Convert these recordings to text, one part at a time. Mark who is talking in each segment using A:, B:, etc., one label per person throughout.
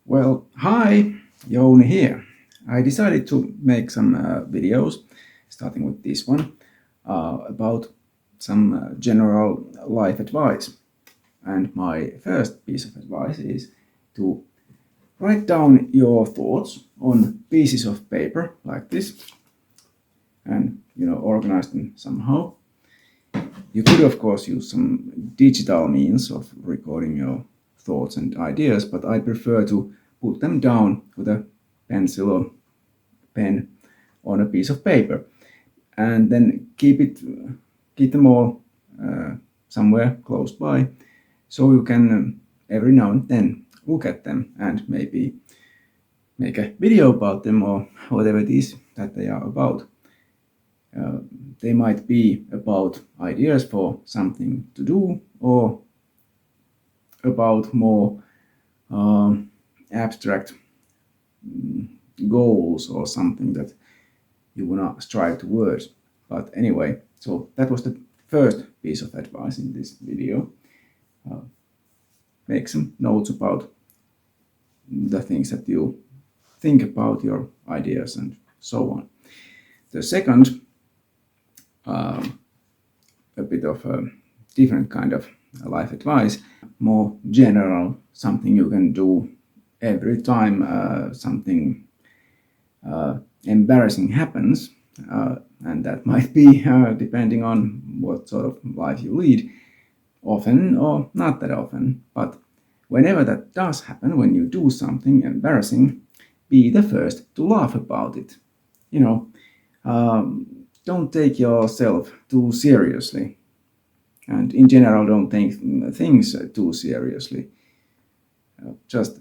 A: Well, hi, Jouni here. I decided to make some videos, starting with this one, about some general life advice. And my first piece of advice is to write down your thoughts on pieces of paper like this and, organize them somehow. You could, of course, use some digital means of recording your thoughts and ideas, but I prefer to put them down with a pencil or pen on a piece of paper, and then keep them all somewhere close by, so you can every now and then look at them and maybe make a video about them or whatever it is that they are about. They might be about ideas for something to do or about more abstract goals or something that you want to strive towards. But anyway, so that was the first piece of advice in this video. Make some notes about the things that you think about, your ideas, and so on. The second, a bit of a different kind of life advice, more general, something you can do every time something embarrassing happens, and that might be depending on what sort of life you lead, often or not that often, but whenever that does happen, when you do something embarrassing, be the first to laugh about it. Don't take yourself too seriously, and in general, don't take things too seriously. Just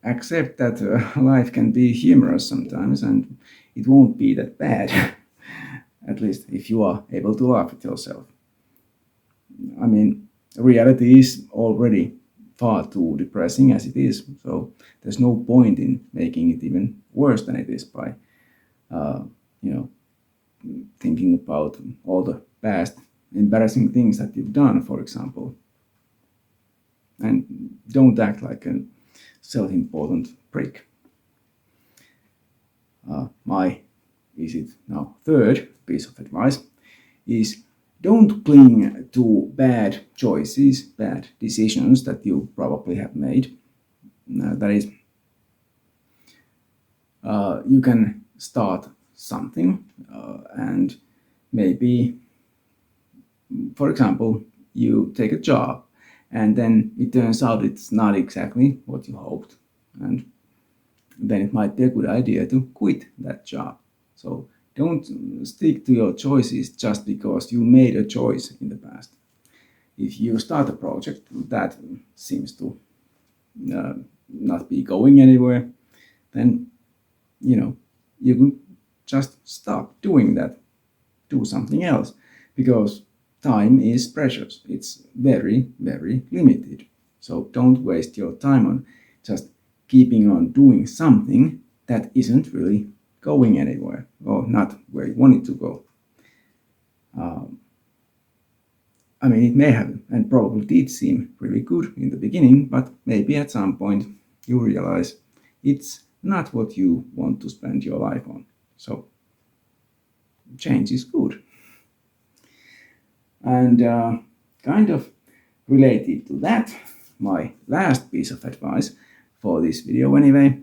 A: accept that life can be humorous sometimes, and it won't be that bad. At least if you are able to laugh at yourself. I mean, reality is already far too depressing as it is, so there's no point in making it even worse than it is by, thinking about all the past embarrassing things that you've done, for example. And don't act like a self-important prick. My third piece of advice is don't cling to bad choices, bad decisions that you probably have made. That is, you can start something and maybe, for example, you take a job and then it turns out it's not exactly what you hoped, and then it might be a good idea to quit that job. So don't stick to your choices just because you made a choice in the past. If you start a project that seems to not be going anywhere, then you can just stop doing that, do something else, because time is precious. It's very, very limited. So don't waste your time on just keeping on doing something that isn't really going anywhere or not where you want it to go. I mean, it may have and probably did seem really good in the beginning, but maybe at some point you realize it's not what you want to spend your life on. So change is good. And kind of related to that, my last piece of advice for this video anyway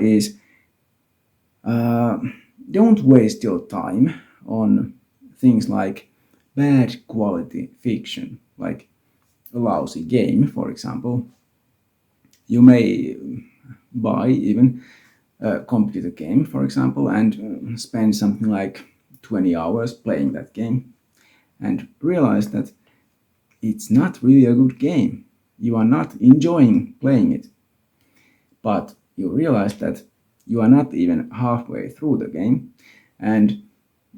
A: is don't waste your time on things like bad quality fiction, like a lousy game, for example. You may buy even a computer game, for example, and spend something like 20 hours playing that game and realize that it's not really a good game. You are not enjoying playing it, but you realize that you are not even halfway through the game, and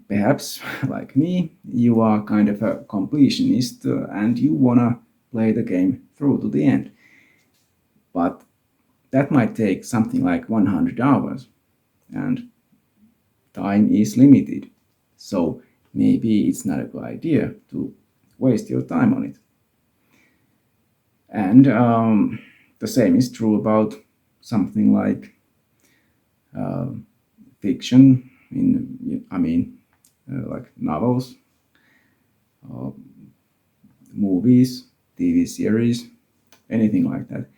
A: perhaps, like me, you are kind of a completionist and you wanna play the game through to the end. But that might take something like 100 hours, and time is limited. So maybe it's not a good idea to waste your time on it. And the same is true about something like fiction, like novels, movies, TV series, anything like that.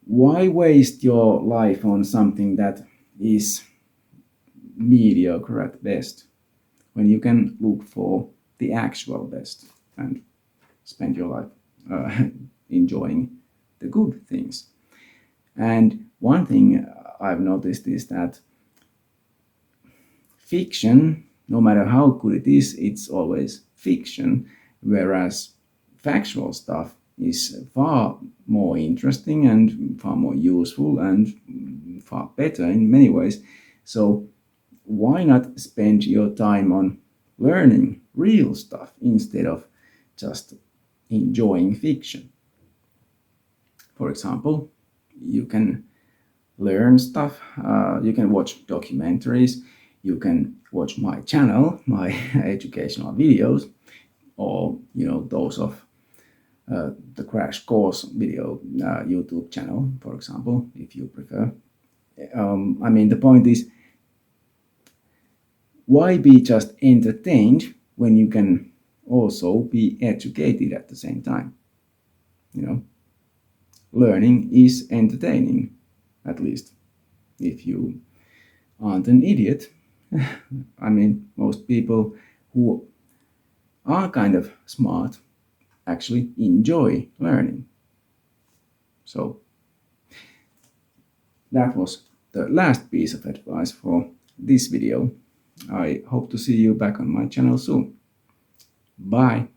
A: Why waste your life on something that is mediocre at best when you can look for the actual best and spend your life enjoying the good things? And one thing I've noticed is that fiction, no matter how good it is, it's always fiction, whereas factual stuff is far more interesting and far more useful and far better in many ways. So why not spend your time on learning real stuff instead of just enjoying fiction? For example, you can learn stuff, you can watch documentaries, you can watch my channel, my educational videos, or those of the Crash Course video YouTube channel, for example, if you prefer. The point is, why be just entertained when you can also be educated at the same time? Learning is entertaining, at least if you aren't an idiot. Most people who are kind of smart actually enjoy learning. So that was the last piece of advice for this video. I hope to see you back on my channel soon. Bye!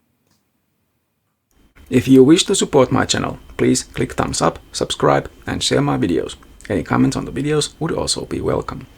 A: If you wish to support my channel, please click thumbs up, subscribe and share my videos. Any comments on the videos would also be welcome.